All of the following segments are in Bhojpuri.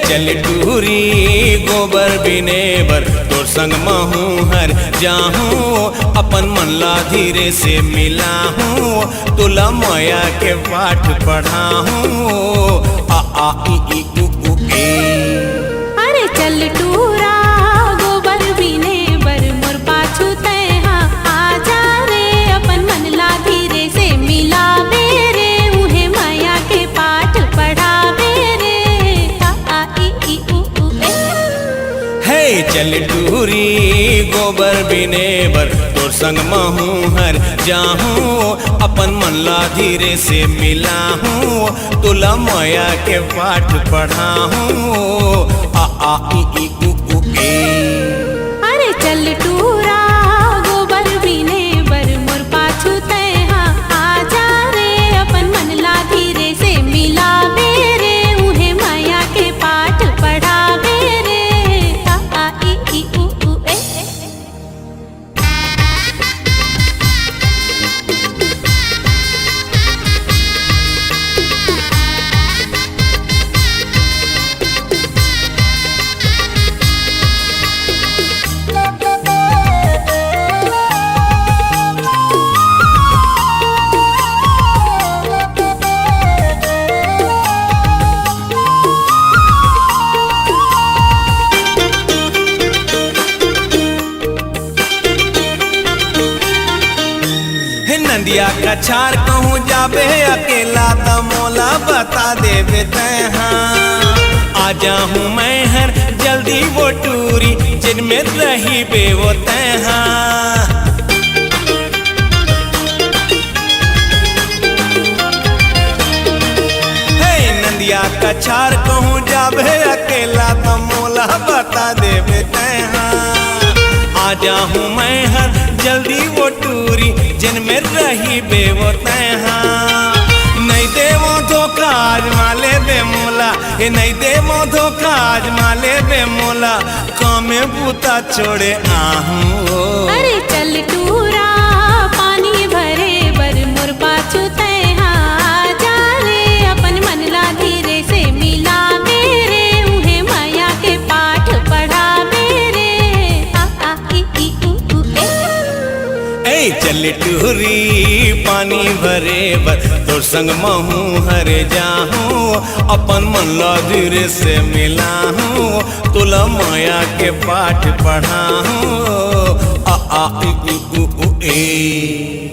चल टूरी गोबर बिनेबर तोर संग महूँ हर जाहूँ अपन मन ला धीरे से मिलाहूँ तुला माया के पाठ पढ़ाहूँ आ ई उ ए। अरे चल टूरा गोबर बिनेबर मोर पाछू तैहा आजा रे अपन मन ला धीरे से मिलावे रे उहे माया के पाठ पढ़ावे रे आ ई उ ए। हे चल टूरी गोबर बिनेबर तोर संग महूँ हर जाहूँ अपन मन ला धीरे से मिलाहूँ तुला माया के पाठ पढ़ाहूँ आ ई उ ए। अरे चल टूरा गोबर बिनेबर मोर पाछू तैहा आजा रे अपन मन ला धीरे से मिलावे रे उहे माया के पाठ पढ़ावे रे आ ई उ ए। नंदिया का छार कहूँ जाबे अकेला त मोला बता देवे तैहा आ जाहूँ मैं हर जल्दी वो टूरी जिनमें रही बे वो तैहा। हे नंदिया का छार कहूँ जाबे अकेला त मोला बता देवे तैहा आ जाहूँ मैं हर जल्दी वो टूरी जिनमें रही बेवो तैहा। नहीं देवो धोखा आज माले बे मोला हे नहीं देवो धोखा आज माले बे मोला कामे बूता छोड़े आहूँ। अरे चल टूरा पानी भरे बर मोर पाछू तैहा आजा रे अपन मन ला धीरे से मिलावे रे उहे माया के पाठ पढ़ावे रे आ ई उ ए। ए चल टूरी पानी भरे बर तोर संग महूँ हरे जाहूँ अपन मन ला धीरे से मिलाहूँ तुला माया के पाठ पढ़ाहूँ आ ई उ ए।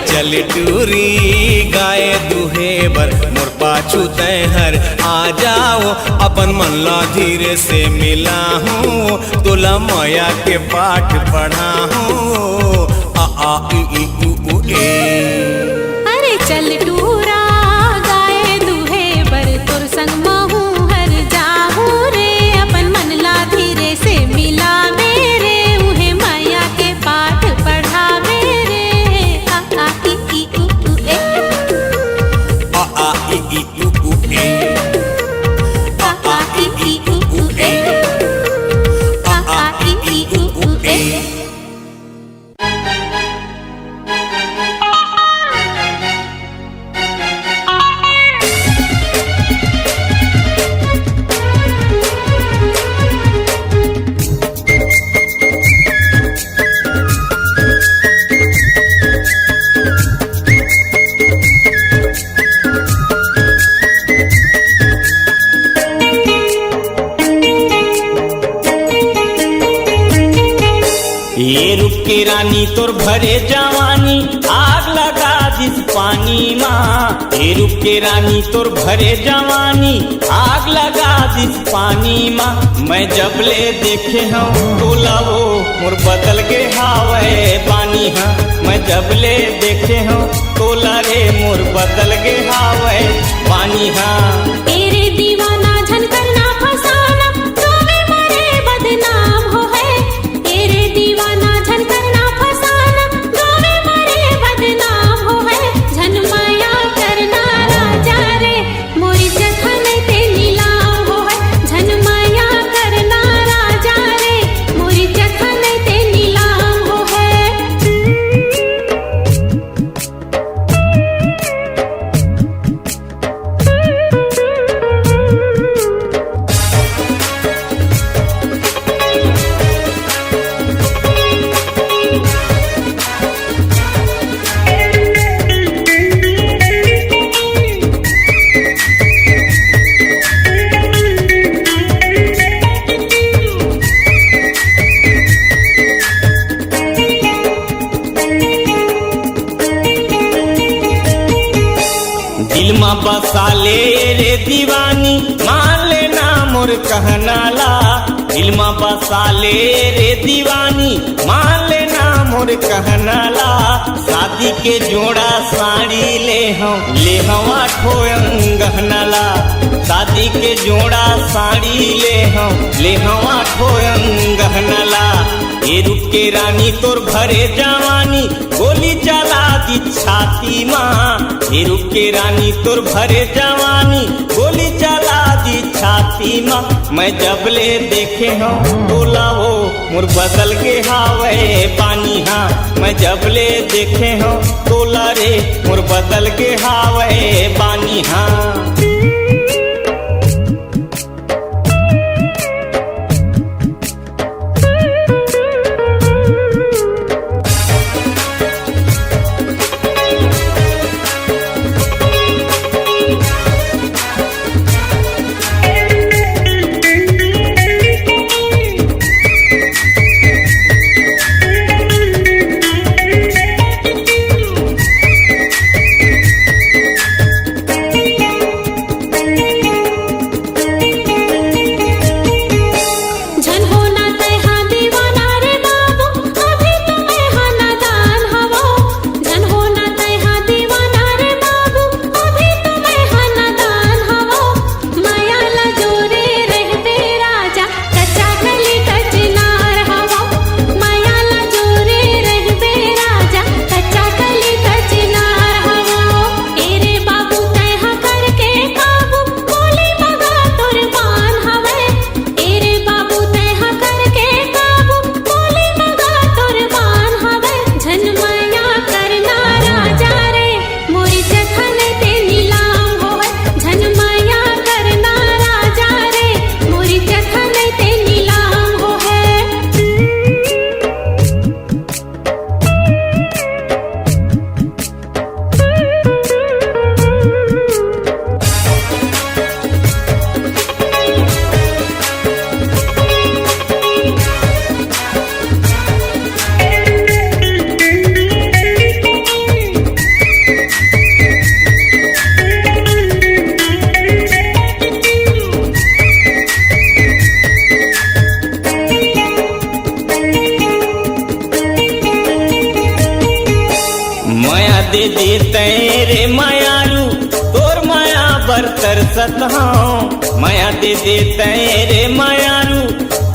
चल टूरी गाय दुहे बर मोर पाछू तैहर आ जाओ अपन मन ला धीरे से मिला हूँ तोला माया के पाठ पढ़ा हूँ आ आ ई उ ऊ ए। अरे चल टूरा गाए दुहे बर तोर संग महू हर जाहू रे अपन मन ला धीरे से मिला मेरे उहे माया के पाठ पढ़ा मेरे आ आ ई उ ए आ आ ई उ ए आ आ ई उ ए आ आ ई उ ए। ये रुक के रानी तोर भरे जवानी आग लगा दिस पानी माँ। ये रुक के रानी तोर भरे जवानी आग लगा दिस पानी माँ। मैं जब ले देखे हूँ तोला वो मोर बदल के हावे पानी हाँ। मैं जब ले देखे हूँ तोला रे मोर बदल के हावे पानी हाँ। तेरे दीवाना झन करना फसाना तुम्हें मरे बदनाम हो है। तेरे दीवाना झन करना फसाना तुम्हें मरे बदनाम हो है। झन माया करना राजा रे मोरी जखन ते नीलाम हो है। झन माया करना राजा रे मोरी जखन ते नीलाम हो है। दिल में बसा ले रे दीवानी मान लेना मोर कहना ला। दिल में बसा ले रे दीवानी मान लेना मोर कहना ला। शादी के जोड़ा साड़ी ले हम आठो गहना ला। शादी के जोड़ा साड़ी ले हम आठो गहना ला। ये रुक के रानी तोर भरे जवानी गोली चला दी छाती माँ। ये रुक के रानी तोर भरे जवानी गोली चला दी छाती माँ। मैं जब ले देखे हूँ तोला वो मोर बदल के हावे पानी हाँ। मैं जब ले देखे हूँ तोला रे मोर बदल के हावे पानी हाँ। तरसत हूँ माया दे देते रे मायारू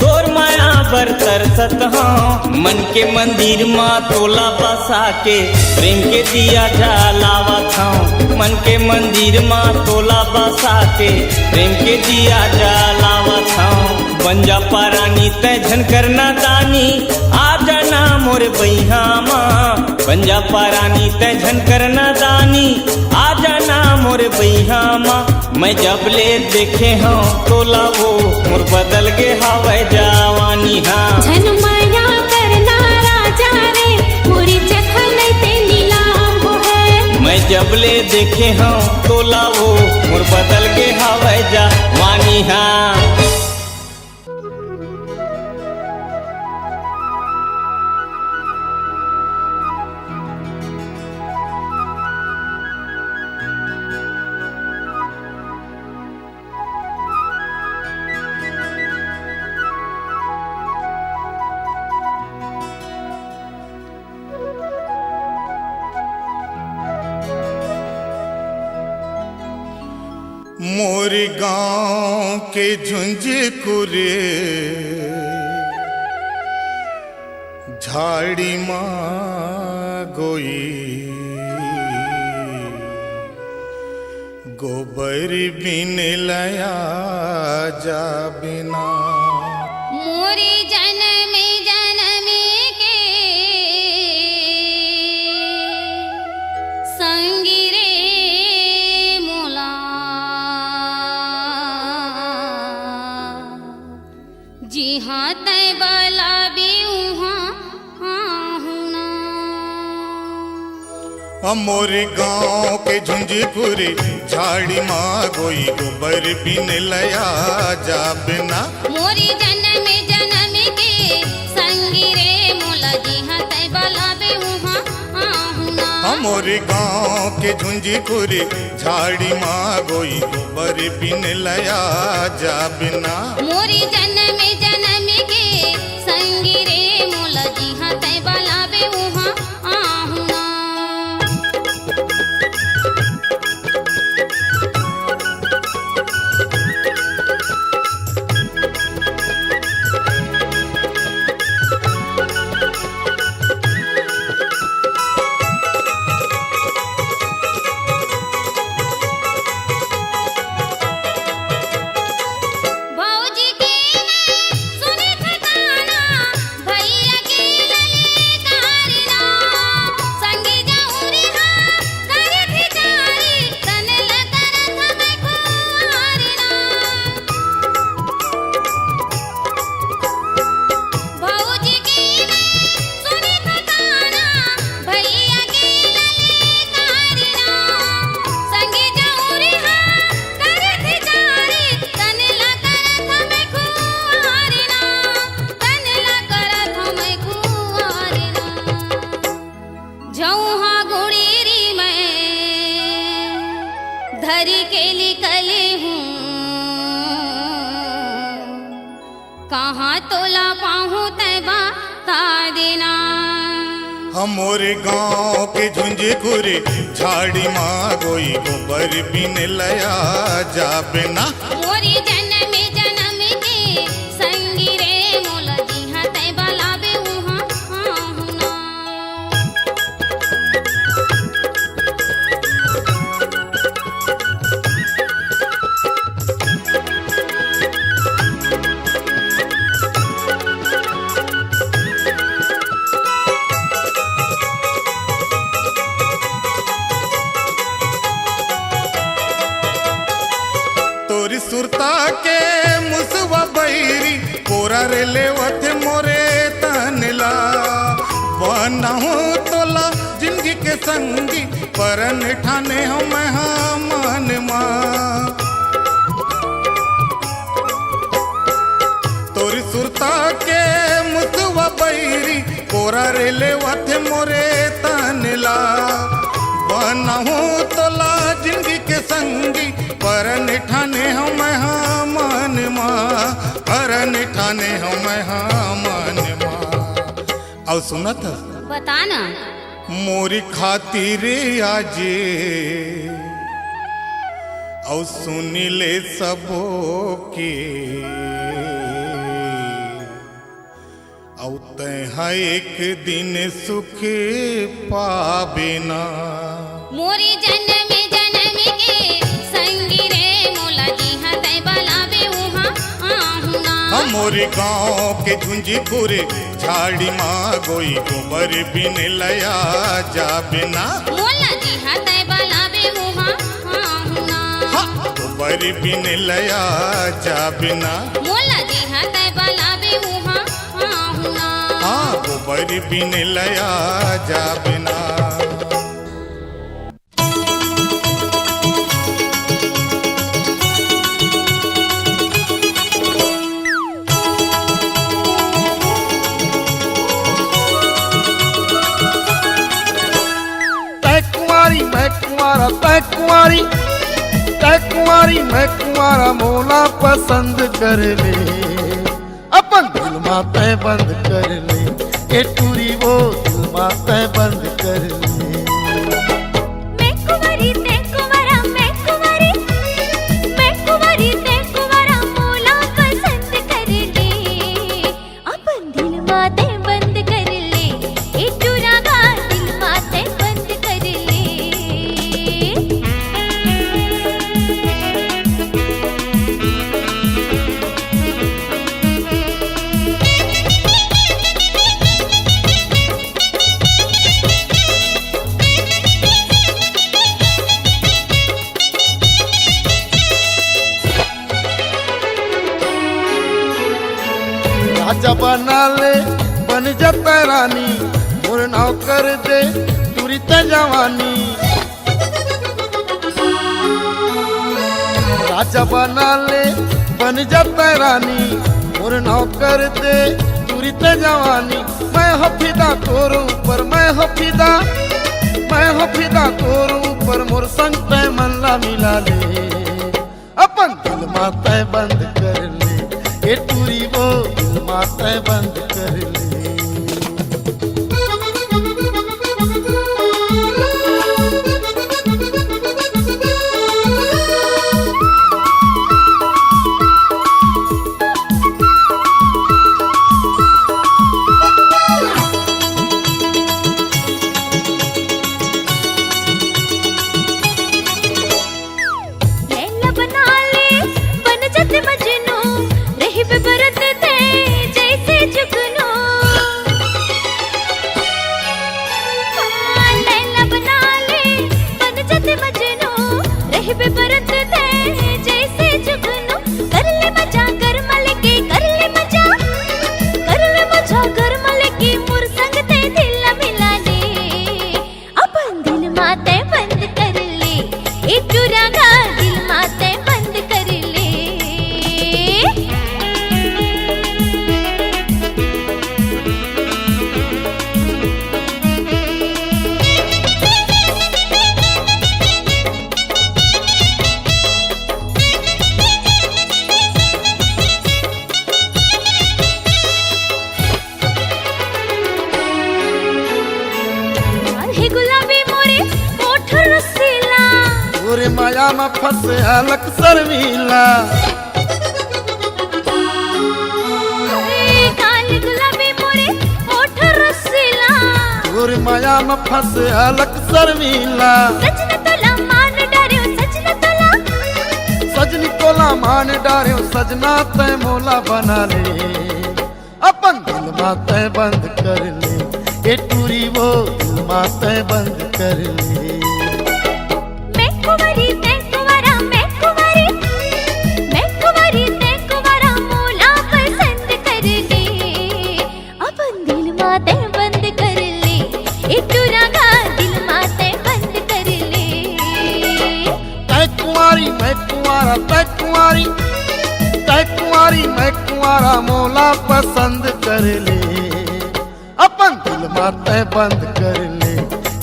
तोर माया बर तरसत हूँ मन के मंदिर माँ तोला बसा के प्रेम के दिया जलावत हूँ मन के मंदिर माँ तोला बसा के प्रेम के दिया जलावत हूँ बन जा पारानी तय झन करना दानी आ जाना मोर बैहा माँ बन जा पारानी तय झन करना दानी आ जाना मोर बैहा माँ मैं जब ले देखे हूँ तोला वो मोर बदल गे हवै जवानी हाँ झन माया करना राजा रे मोरी जखन ते नीलाम हो है मैं जब ले देखे हूँ तोला वो मोर बदल गे हवै जवानी हाँ मोर गाँव के झुंझकुरे झाड़ी माँ गोई गोबर बिन लया जा बिना मोरी जन्म जन्म के संगी रे मोला जी हाँ तय बला भी मोर गाँव के झुंझकुरे झाड़ी माँ गोई गोबर बिन लया जा बिना मोरी जन्म जन्म के संगी रे मोला जी हाँ तय बला भी मोर गाँव के झुंझकुरे झाड़ी माँ गोई गोबर बिन लया जा बिना मोरी जन्म जन्म के संगी रे मोला जी हाँ तय बला भी धरी के निकले हूँ कहाँ तोला पाहूँ तय बता देना मोर गाँव के झुंझकुरे झाड़ी माँ गोई गोबर बिन लया जा बिना मोरी जन्म जन्म के संगी रे मोला जी हाँ तय बला बे सुरता के मुसवा बैरी कोरा रे लेवत मोरे तनला बना हो तोला जिंदगी के संगी परन ठाने हम मन माँ तोरी सुरता के मुसवा बैरी कोरा रे लेवत मोरे तनला बना हो तोला जिंदगी के संगी परन ठाने हम मन माँ परन ठाने हम मन माँ। और सुनत बताना मोरी खातिर आजे और सुन ले सबो के और तैहा एक दिन सुख पावे ना। मोरी जन्म जन्म के संगी रे मोला जिहा तै बलावे उहाँ आहू ना। मोरे गाँव के झुंझीपुर झाड़ी माँ गोई गोबर बिन लया जाबे ना। मोला जिहा तै बलावे उहाँ आहू ना। गोबर बिन लया जाबे ना। मोला जिहा तै बलावे उहाँ आहू ना। गोबर बिन लया जाबे ना। मैं कुंवारा मोला पसंद कर ले अपन दिल माते बंद कर ले। ए टूरी वो दिल माते बंद कर ले। मैं कुंवारी ते कुंवारा मैं कुंवारी ते कुंवारा मोला पसंद कर ले अपन दिल माते बंद कर ले। ए टूरा गा दिल माते बंद कर ले। राजा बना ले बन जाता रानी मोर नाव कर दे तुरी ते जवानी। राजा बना ले बन जाता रानी मोर नाव कर दे तुरी ते जवानी। मैं हफिदा तोर ऊपर मैं हफिदा तोर ऊपर मोर संग ते मनला मिला ले अपन दिल माते बंद कर ले। ए टूरी वो दिल माते बंद कर ले। लैला बना ले बन जाते मजनू रही बेबरत थे जैसे जुगनू। लैला बना ले बन जाते मजनू रही बेबरत थे जैसे जुगनू। कर ले मजा कर मलके कर ले मजा कर मलके मोर संग ते दिल मिला ले अपन दिल माते बंद कर ले। ए टूरा गा दिल माते बंद कर ले। हे गुलाबी मोरे ओठ रसीला तोरे माया में फंसे अलग सरवीला। काल गुलाबी मोरे ओठ रसीला तोरे माया में फंसे अलग सरवीला। सजना तोला मान डार्यो सजना तोला सजनी तोला मान डार्यो सजना तै मोला बना ले अपन दिल माते बंद कर ले। ए टूरी वो दिल माते बंद कर ले। मैं कुंवारी ते कुंवारा मैं कुंवारी ते कुंवारा मोला पसंद कर ले अपन दिल माते बंद कर ले। ए टूरा गा दिल माते बंद कर ले। तै कुंवारी मैं कुंवारा तै कुंवारी मैं कुंवारा मोला पसंद कर ले अपन दिल माते बंद कर ले।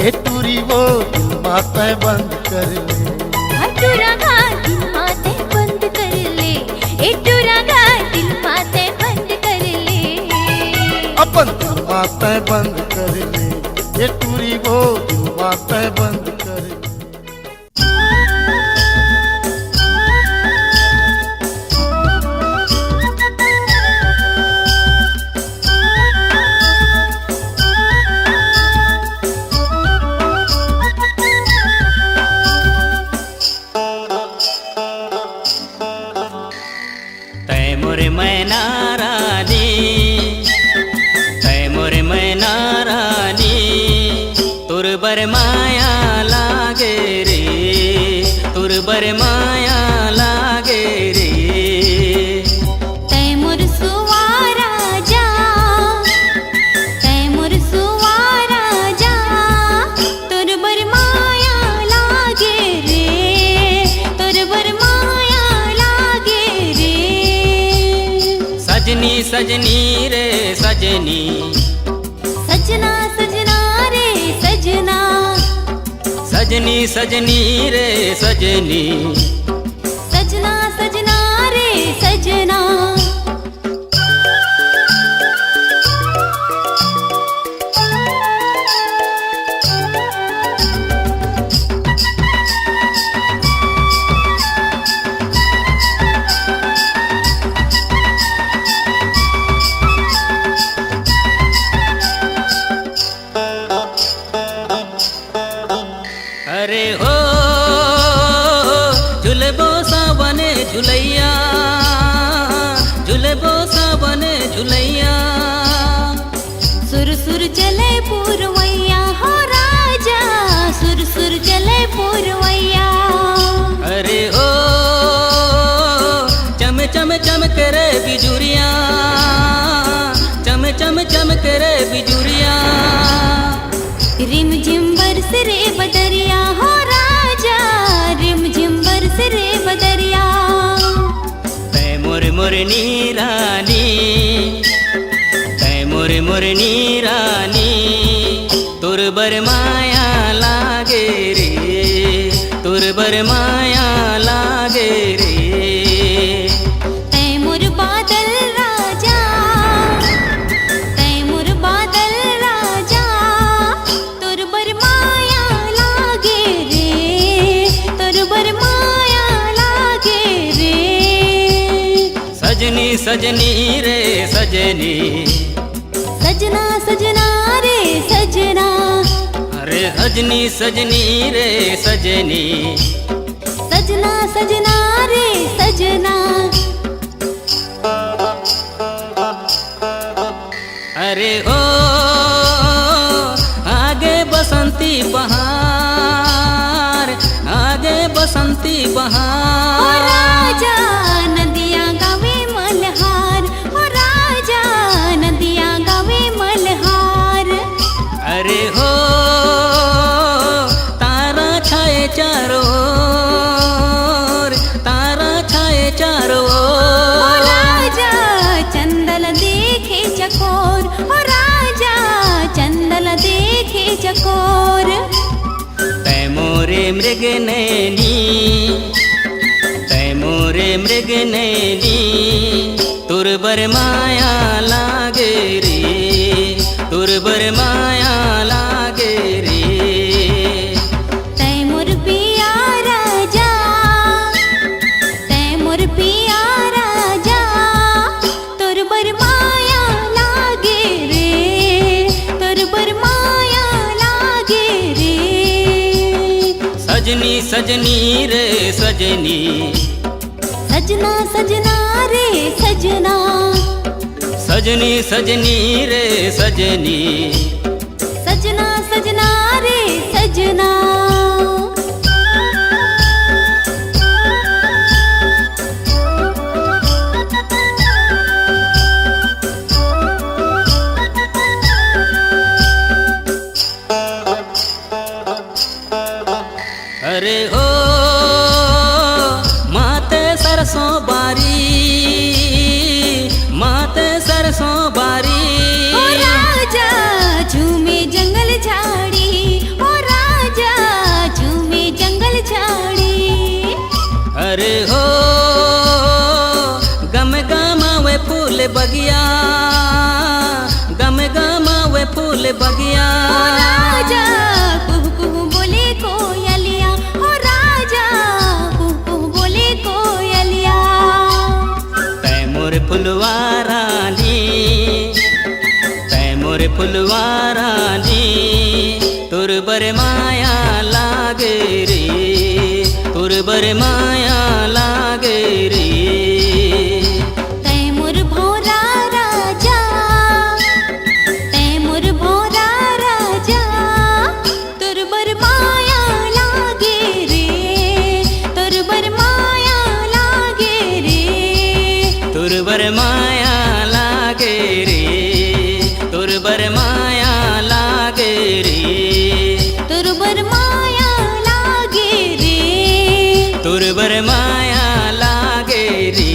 ए टूरी वो दिल माते बंद कर ले। टूरा गा दिल माते बंद कर ले। ए टूरा गा दिल माते बंद कर ले अपन दिल माते बंद कर ले। ए टूरी वो दिल माते बंद कर ले। सजनी सजनी रे सजनी, सजना सजना रे सजना, सजनी सजनी रे सजनी, सजना सजना रे सजना। अरे हो झुलबो सावन झुलैया, झुलबो सावन झुलैया। सुर सुर चले पुरवैया हो राजा, सुर सुर चले पुरवैया। अरे हो चम चम चम करे बिजुरिया, चम चम चम करे बिजुरिया। रिम झिम बरस रे बदरिया हो राजा, रिम झिम बरस रे बदरिया। तै मोर मोरनी रानी, तै मोर मोरनी रानी, तुर बर माया लागे रे, तुर बर माया लागे रे। तैमूर बादल राजा, तैमूर बादल राजा, तुर बर माया लागे रे, तुर बर माया लागे रे। सजनी सजनी रे सजनी, सजना सजना रे सजना, अरे सजनी सजनी रे सजनी, सजना सजना रे सजना। अरे ओ आगे बसंती बहार, आगे बसंती ओ बहार। राजा नदिया गावे मल्हार, ओ राजा नदिया गावे मल्हार। अरे हो तारा छाए चारों ओर, तारा छाए चारों ओ ओर। राजा चंदल देखे चकोर, ओ राजा चंदल देखे चकोर। तै मोरे मृग नैनी, तै मोरे मृग नैनी, तुर बर माया लागे रे, तुर बर माया लागे रे। तैमूर पिया राजा, तैमूर पिया राजा, तुर बर माया लागे रे, तुर बर माया लागे रे। सजनी सजनी रे सजनी, सजना सजना रे सजना, सजनी सजनी रे सजनी, सजना सजना रे सजना। अरे हो माते सरसों बारी, माते सरसों बारी। ओ राजा झूमे जंगल झाड़ी, ओ राजा झूमे जंगल झाड़ी। अरे हो गम गमावे फूल बगिया, गम गमावे फूल बगिया। ओ राजा कुहू कुहू बोले कोयलिया, ओ राजा कुहू कुहू बोले कोयलिया। तै मोर फुलवा रानी, तै मोर फुलवा रानी, तुर बर माया लागे रे, तुर बर माया लागे रे। तैमूर भौरा राजा, तैमूर भौरा राजा, तुर बर माया लागे रे, तुर बर माया लागे रे। तुर बर माया लागे रे, तुर बर माया लागे रे, तुर बर माया लागे रे, तुर बर माया लागे रे।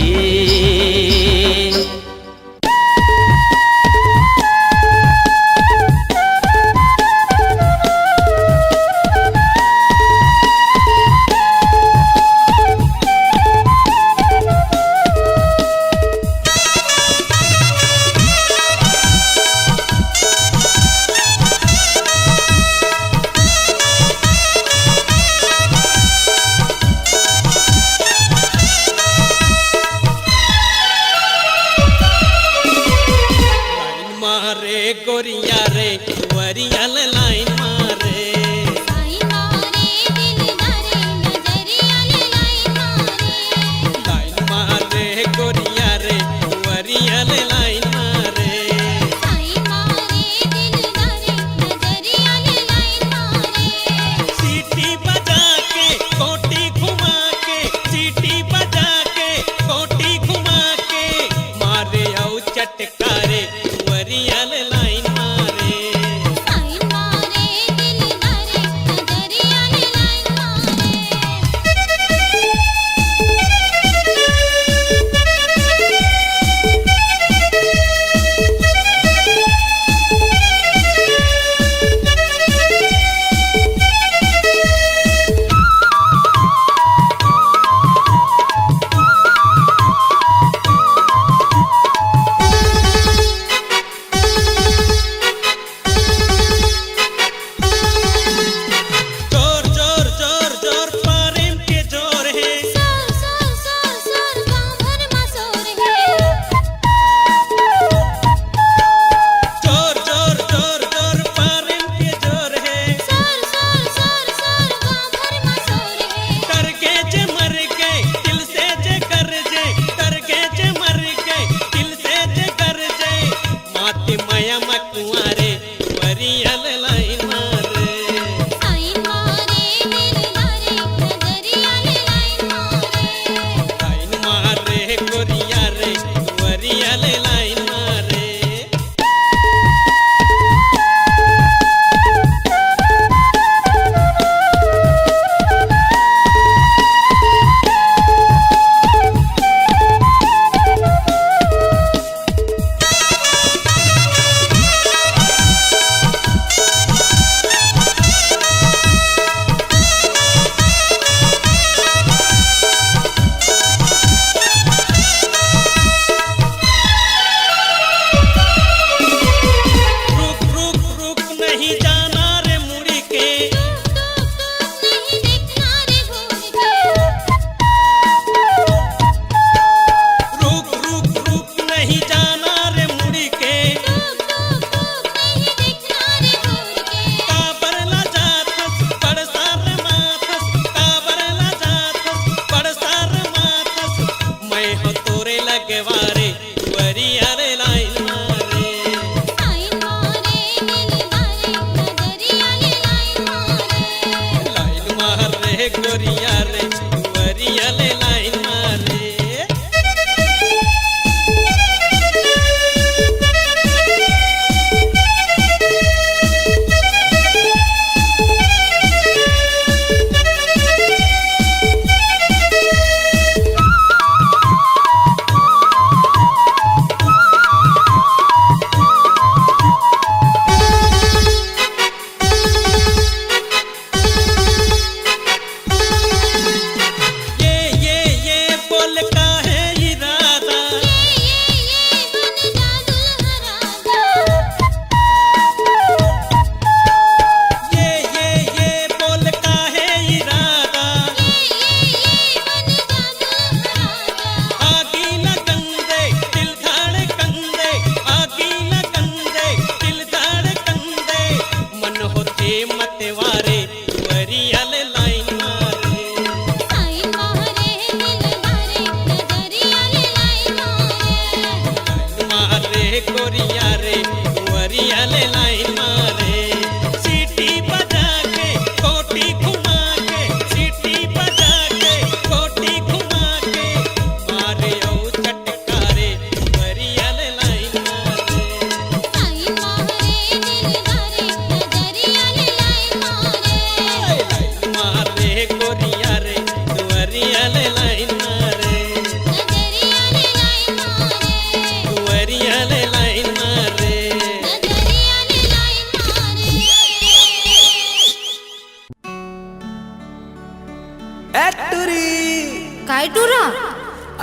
काय टूरा?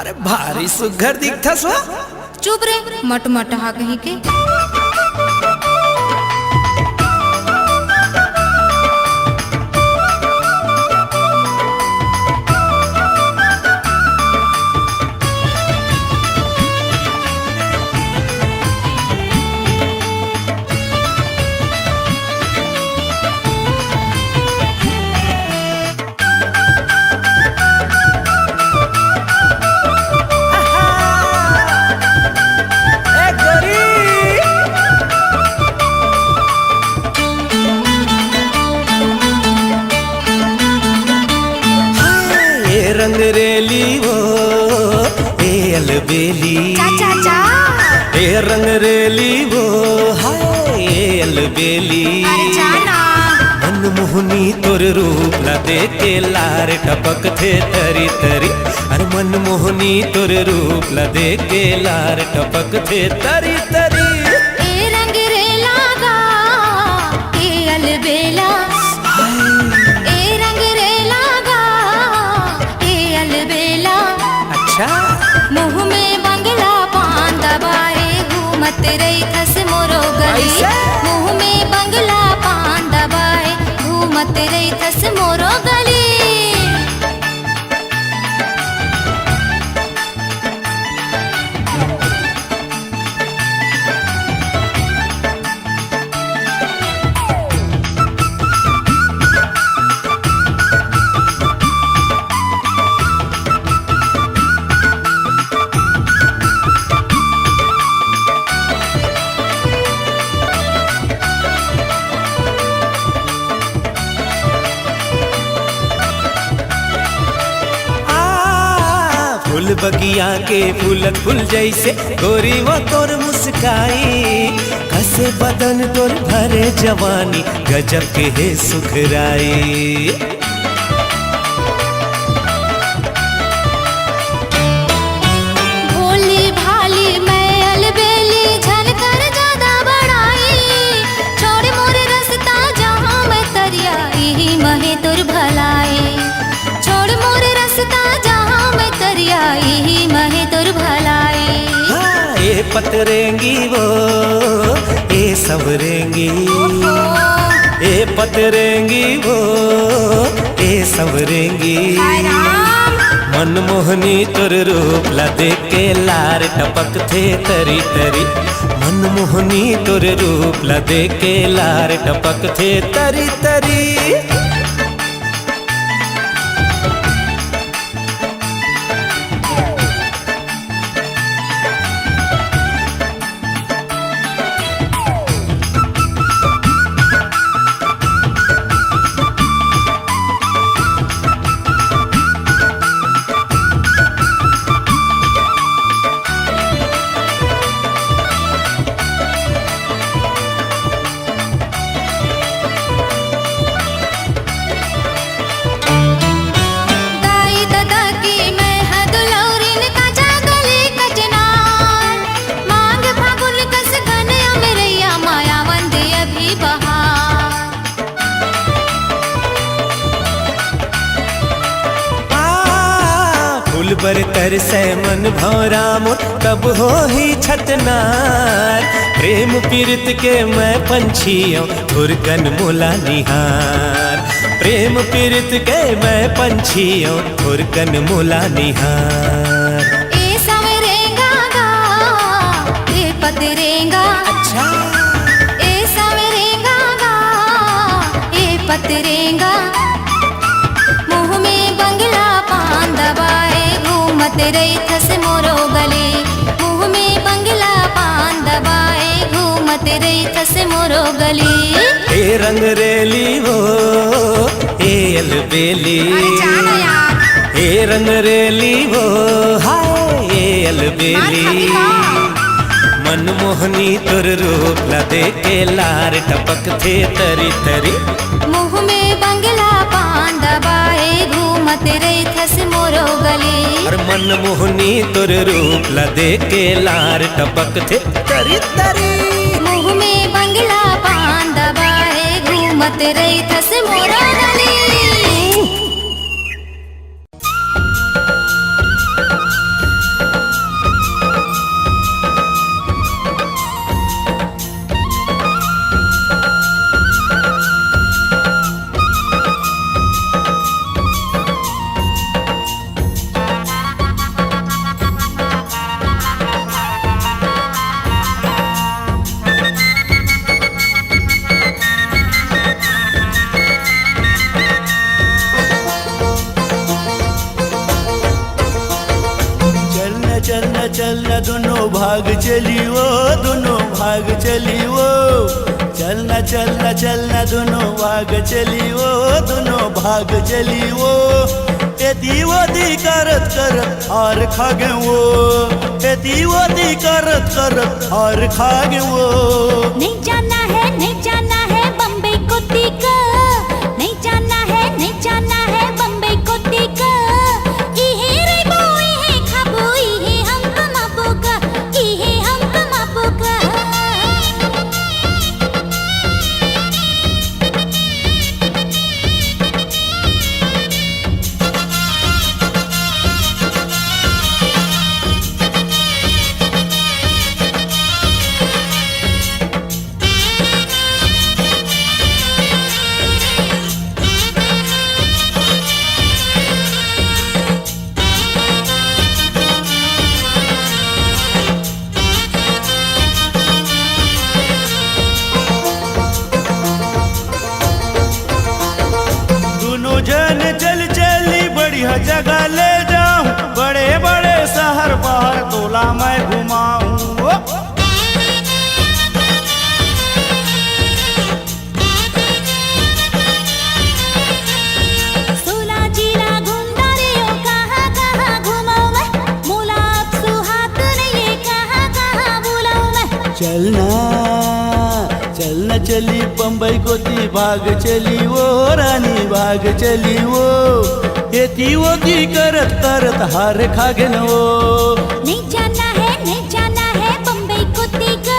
अरे भारी सुघर दिखथस हो। चुप रे मट मटहा कहीं के। रंगरेली वो ए अलबेली, चा चा चा। ए रंगरेली वो हाय ए अलबेली। अरे जाना। मनमोहनी तोर रूप ला देखे लार टपक थे तरी तरी। अरे मनमोहनी तोर रूप ला देखे लार टपक थे तरी तरी। ए रंग रे लागा ए अलबेला, ए रंग रे लागा ए अलबेला। अच्छा मुँह में बंगला पान दबाए घूमत रही थस मोरो गली। ऐसे? मुँह में बंगला पान दबाए घूमत रही थस मोरो गली। फूल बगिया के फूलत फूल जैसे गोरी वो तोर मुस्काई। कसे बदन तोर भरे जवानी गजब के है सुखराई। भोली भाली मैं अलबेली झनकर ज्यादा बड़ाई। छोड़ मोरे रास्ता जहाँ मैं तरिया यही महे तुर भलाई। छोड़ मोरे रास्ता जहाँ मैं तरिया यही महे तुर भलाई। हाँ, ये पतरेंगी वो ये सवरेंगी। ये पतरेंगी वो ये सवरेंगी। हाय राम। मनमोहनी तोर रूप ला देख के लार टपक थे तरी तरी। मनमोहनी तोर रूप ला देख के लार टपक थे तरी तरी। दाई दादा की मैं हदुलौरिन का जागली कचनार। मांग फागुन कस घनया मेरैया माया वंदे अभी बहार। फूल बर कर से मन भौरा मोर कब हो ही छतनार। प्रेम पीरत के मैं पंछियों थुरकन मोला निहार। प्रेम पीरत के मैं पंछियों थुरकन मोला निहार। ए सवरेंगा गा ए पतरेंगा। अच्छा ए सवरेंगा गा ए पतरेंगा। मुँह में बंगला पान दबाए घूमत रही थस मोरो गली। मुँह में बंगला पान दबाए घूमत रही थस मोरो गली। ए रंगरेली वो ए अलबेली। अरे जाना यार। ए रंगरेली वो हाय ए अलबेली। मनमोहनी तोर रूप ला देखे लार टपक थे तरी तरी। मुँह में बंगला पान दबाए घूमत रही थस मोरो गली। और मनमोहनी तोर रूप ला देखे लार टपक थे तरी तरी। मुँह में बंगला पान दबाए घूमत रही थस मोरो गली। चलना दोनों भाग चली वो, दोनों भाग चली वो। चलना चलना चलना दोनों भाग चली वो, दोनों भाग चली वो। एती वती करत करत हार खागे वो, एती वती करत करत हार खागे वो। नहीं जाना है बम्बई को टीका, नहीं जाना है बम्बई को टीका। इहे रे बोई है खाबोई है हम कमाबोगा, इहे हम कमाबोगा। जगह ले जाऊं, बड़े बड़े शहर बाहर तोला मैं घुमाऊं। सोला जिला घूमना रे ओ कहाँ कहाँ घुमाऊं मैं, मोला अब सुहात नहीं ये कहाँ कहाँ बुलाऊं मैं। चलना चलना चली बम्बई को ती भाग चली वो, रानी भाग चली वो। एती वोती करत करत हार खागे न वो। नहीं जाना है बम्बई को टीका।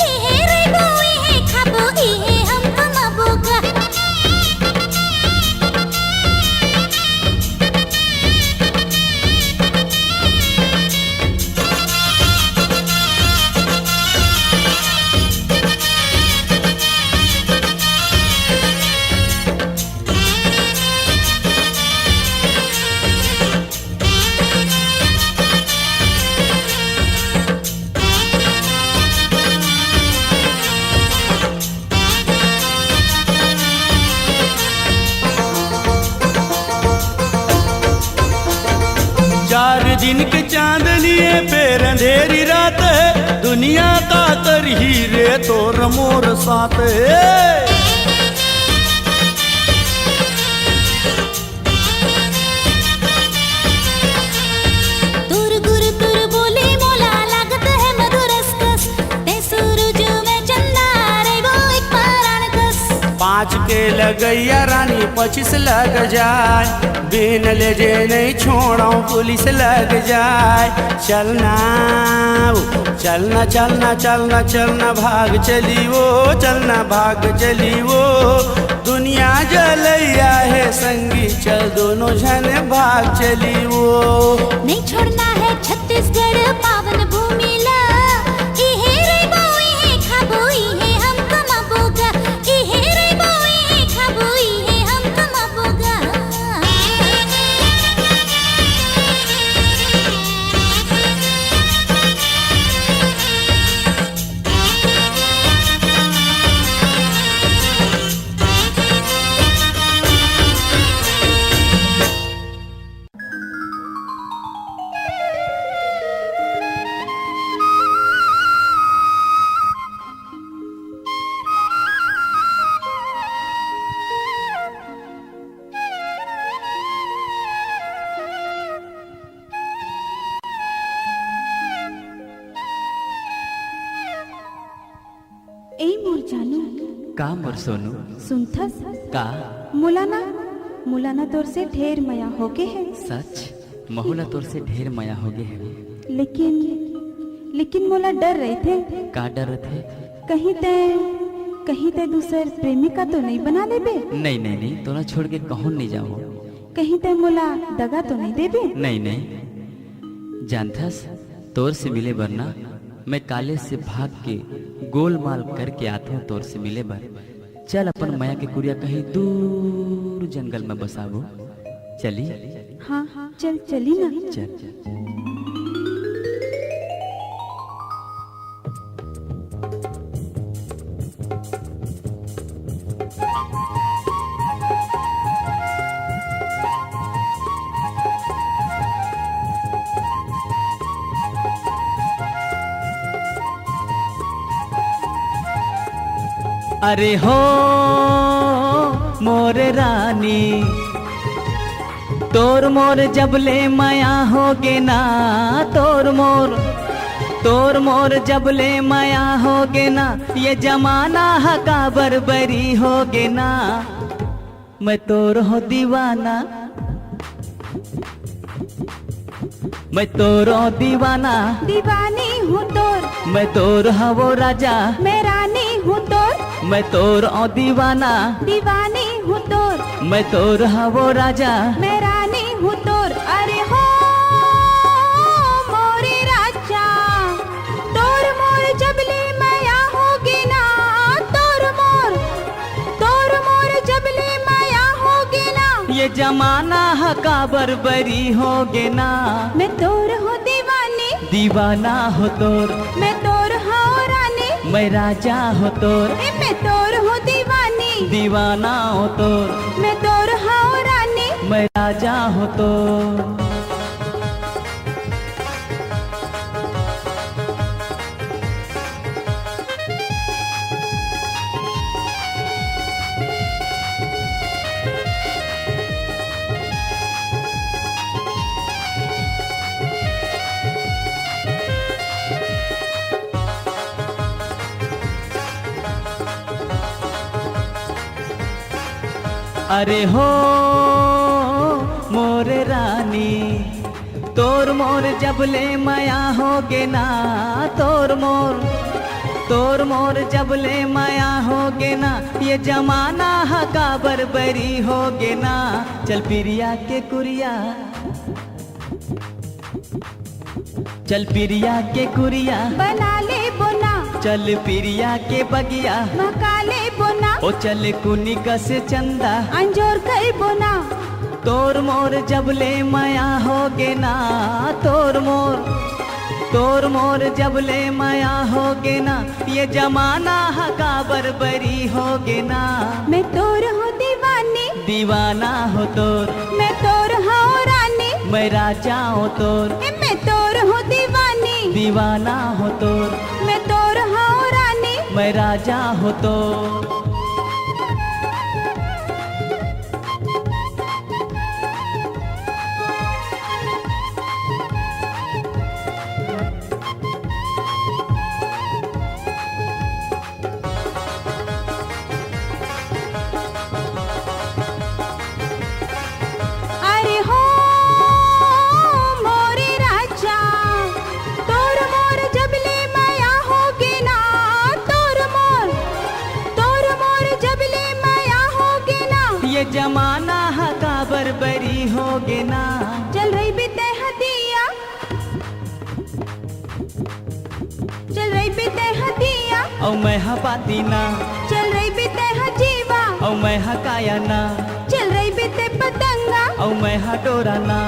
इहे रे बोई है खाबो, इहे हम कमाबोगा। चार दिन के चांद लिए फिर अंधेरी रात है, दुनिया का तर ही रे तोर मोर साथ है। तुर गुर तुर बोली मोला लागत है मधुरस कस, ते सूरज में चंदा रे वो एक पारान कस। 5 के लगैया रानी 25 लग जाए, बिन ले जे नहीं छोड़ो पुलिस लग जाए। चलना चलना चलना चलना चलना भाग चली वो, चलना भाग चली वो। दुनिया जलैया है संगी चल दोनों जन भाग चली वो। नहीं छोड़ना है छत्तीसगढ़ पावन भूमि ला, इहे रे बोई है खाबो, इहे हम कमाबोगा। इहे रे बोई है खाबो, इहे हम कमाबोगा। ए मोर जानू का मोर सोनू सुनथस का मुलाना तोर से ढेर मया होके है। सच महुला तोर से ढेर माया हो गए है। लेकिन मोला डर रहे थे, का डर थे? कहीं ते दूसर प्रेमिका तो नहीं बना लेबे? नहीं नहीं नहीं, तोला छोड़ के कहूँ नहीं जाओ। कहीं ते मोला दगा तो नहीं देबे? नहीं नहीं, जानथस तोर से मिले वरना मैं काले से भाग के गोलमाल करके आता हूँ तोर से मिले बर। चल अपन माया के कुरिया कहीं दूर जंगल में बसाबो। चली? हाँ चल चली ना। चल। अरे हो मोर रानी तोर मोर जबले माया होगे ना तोर मोर जबले माया होगे ना ये जमाना हका बरबरी होगे ना मैं तोर हो दीवाना मैं तोरो दीवाना दीवानी हूँ तोर मैं तोर हवो राजा मैं रानी हूँ तोर मैं तोर ओ दीवाना दीवानी हूँ तोर मैं तोर हवो राजा मैं रानी हूँ तोर अरे हो मोरे राजा तोर मोर जबले माया होगे ना तोर मोर जबले माया होगे ना ये जमाना हका बरबरी होगे ना मैं तोर हो दीवानी दीवाना हो तोर मैं तोर हो रानी मैं राजा हो तोर मैं तोर हो दीवानी दीवाना हो तोर मैं तोर हो रानी मैं राजा हो तोर अरे हो मोर रानी तोर मोर जबले माया होगे ना तोर मोर जबले माया होगे ना ये जमाना हका बरबरी होगे ना चल पिरिया के कुरिया चल पिरिया के कुरिया बना ले बोना चल पिरिया के बगिया मका ले बोना ओ चल कुनी कसे चंदा अंजोर कई बोना तोर मोर जबले माया होगे ना तोर मोर जबले माया होगे ना ये जमाना हका बरबरी होगे ना मैं तोर हो दीवानी दीवाना हो तोर मैं तोर हो रानी मैं राजा हो तोर मैं तोर हो दीवानी दीवाना हो तोर मैं तोर हो रानी मैं राजा हो तोर अरे हो मोरे राजा तोर मोर जबले माया होगे ना तोर मोर जबले माया होगे ना ये जमाना हका बरबरी होगे ना चल रही बीते हदिया चल रही बीते हदिया औ मैं हपाती ना चल रही बीते हजीवा औ मैं हकाया ना चल रही बीते पतंगा औ मैं हडोरा ना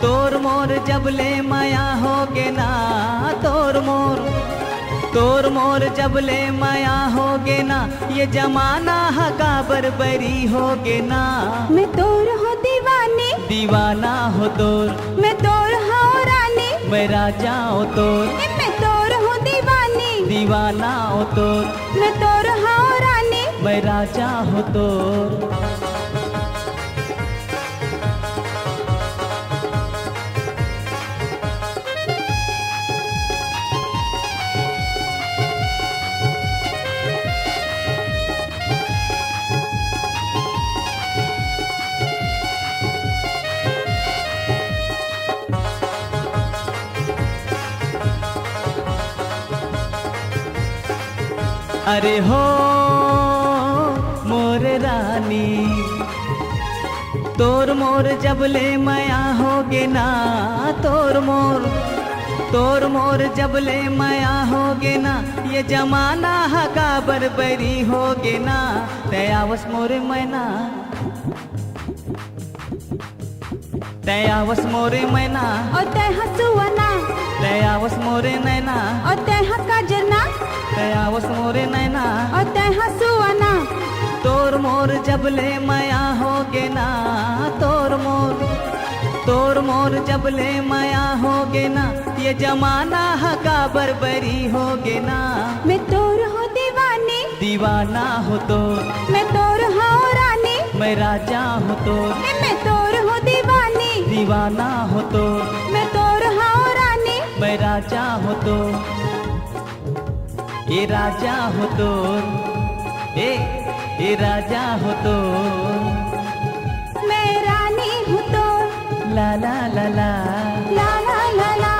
तोर मोर जबले माया होगे ना तोर मोर जबले माया होगे ना ये जमाना हका बरबरी होगे ना मैं तोर हो दीवानी दीवाना हो तोर मैं तोर हो रानी मैं राजा हो तोर मैं तोर हो दीवानी दीवाना हो तोर मैं तोर हो रानी मैं राजा हो तोर अरे हो मोर रानी तोर मोर जबले माया होगे ना तोर मोर जबले माया होगे ना ये जमाना हका बरबरी होगे ना तयावस मोरे मैना तयावस मोरे मैना और तय हसुआना तयावस मोरे नैना और तय हका जना तयावस मोरे नैना और तय हसुआना तोर मोर जबले माया होगे ना तोर मोर जबले माया होगे ना ये जमाना हका बरबरी होगे ना मैं तोर हो दीवानी दीवाना हो तो मैं तोर हूँ रानी, मैं राजा हो तो मैं तोर हूँ दीवानी, दीवाना हो तो मैं तोर हूँ रानी, मैं राजा हो तो ये राजा हो तो ए राजा हो तो मैं रानी हूँ तो ला ला ला ला ला ला ला ला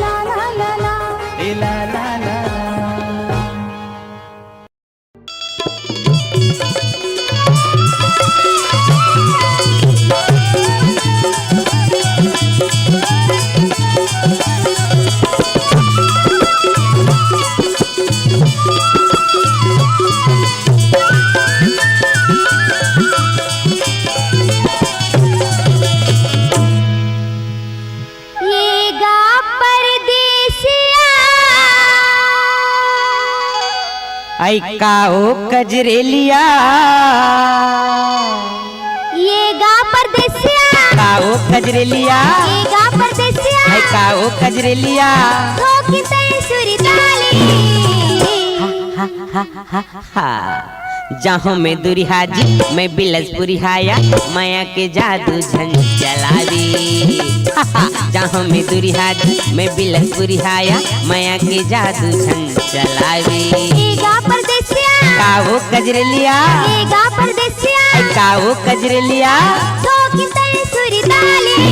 ला ला ला ला ए ला ला ला ला। ये गा परदेसिया आई काओ कजरेलिया ये गा परदेसिया काओ कजरेलिया ये गा परदेसिया आई काओ कजरेलिया ठोकी तय सुरी ताली जहाँ में दुरिहाजी मैं बिलसपुरी हाया माया के जादू झन चलावी जहाँ में दुरिहाजी मैं बिलसपुरी हाया माया के जादू झन चलावी ये गा परदेसिया काओ कजरेलिया ये गा परदेसिया काओ कजरेलिया ठोकी तय सुरी ताली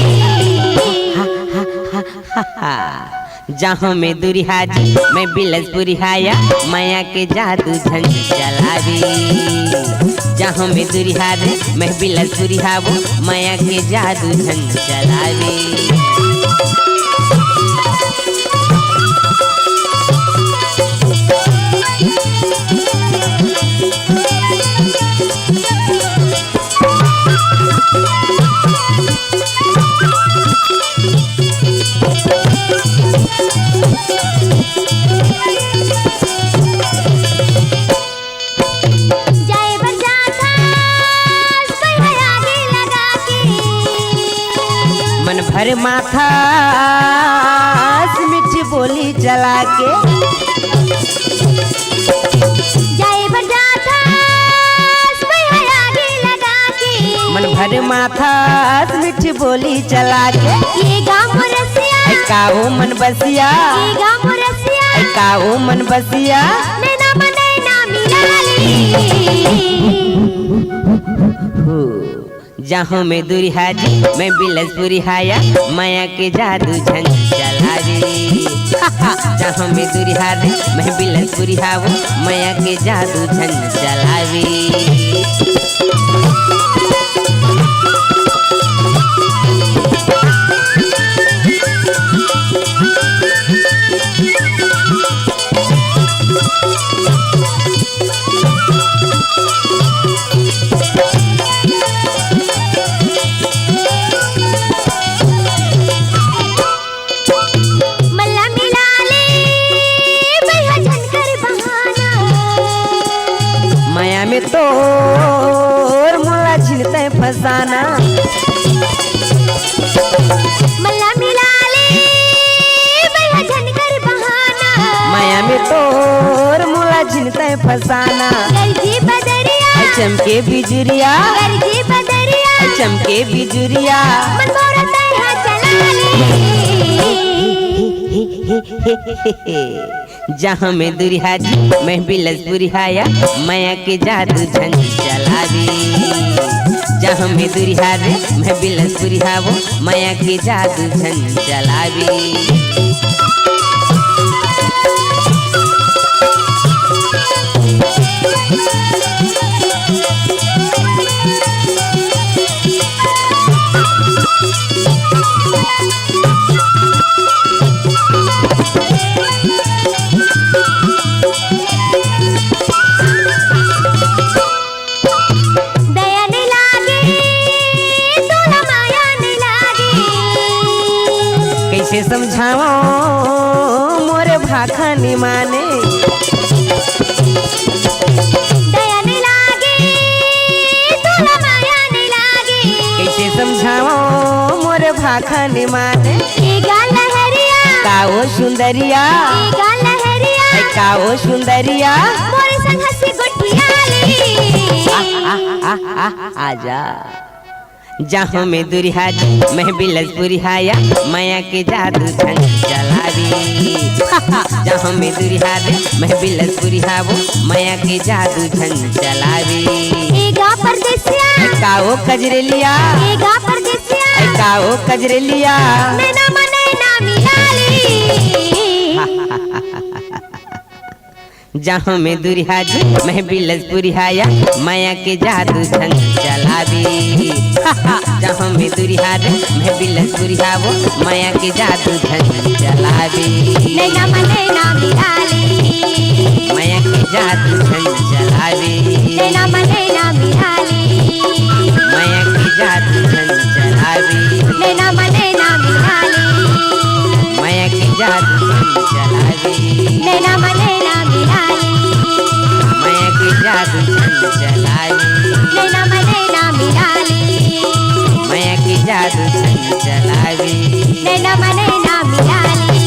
जहाँ में दुरिहाजी मैं बिलसपुरी हाया माया के जादू झन चलावी जहाँ में दुरिहाजी मैं बिलसपुरी हावो माया के जादू झन चलावी जाए बरसाता कोई हयागी लगा के मन भर माथा मीठी बोली चला के जाए बरसाता कोई हयागी लगा के मन भर माथा मीठी बोली चला के ये गा मुरसिया काओ मन बसिया ये गा मुरसिया काओ मन बसिया नैना बनैना मिलाली जहाँ में दुरिहाजी मैं बिलसपुरी हाया माया के जादू झन चलावी जहाँ में दुरिहाजी मैं बिलसपुरी हावो माया के जादू झन चलावी मल्ला मिला ले भैया झनकर बहाना माया में तो मोला छिनते फसाना मल्ला मिला ले भैया झनकर बहाना माया में तो मोला छिनते फसाना गरजी बदरिया चमके बिजुरिया गरजी बदरिया चमके बिजुरिया मन मोरा तैहा चला ले जहाँ में दुरिहाजी मैं बिलसपुरी हाया माया के जादू झन चलावी जहाँ में दुरिहाजी मैं बिलसपुरी हावो माया के जादू झन चलावी दया नहीं लागे तोला माया नहीं लागे कैसे समझाओ मोरे भाखा नि माने दया नहीं लागे तोला माया नहीं लागे कैसे समझाओ मोरे भाखा नि माने ये गा लहरिया काओ सुंदरिया ये गा लहरिया काओ सुंदरिया मोरे संग हंसी गुठियाली आजा जहाँ में दुरिहा मैं बिलसपुरी हाया माया के जादू संग चलावी जहाँ में दुरिहा मैं बिलसपुरी हावो माया के जादू संग चलावी एगा परदेसिया काओ कजरेलिया एगा परदेसिया काओ कजरेलिया नैना मनैना मिलाली जहाँ में दुरिहा मैं बिलसपुरी हाया माया के जादू संग चलावी जहाँ में दुरिहा मैं बिलसपुरी हावो माया के जादू संग चलावी नैना मनैना मिलाली माया के जादू संग चलावी नैना मनैना मिलाली माया के जादू संग चलावी नैना मनैना मिलाली माया के जादू संग चलावी नैना मनैना मिलाली माया के जादू संग चलावी नैना मनैना मिलाली माया के जादू संग चलावी नैना मनैना मिलाली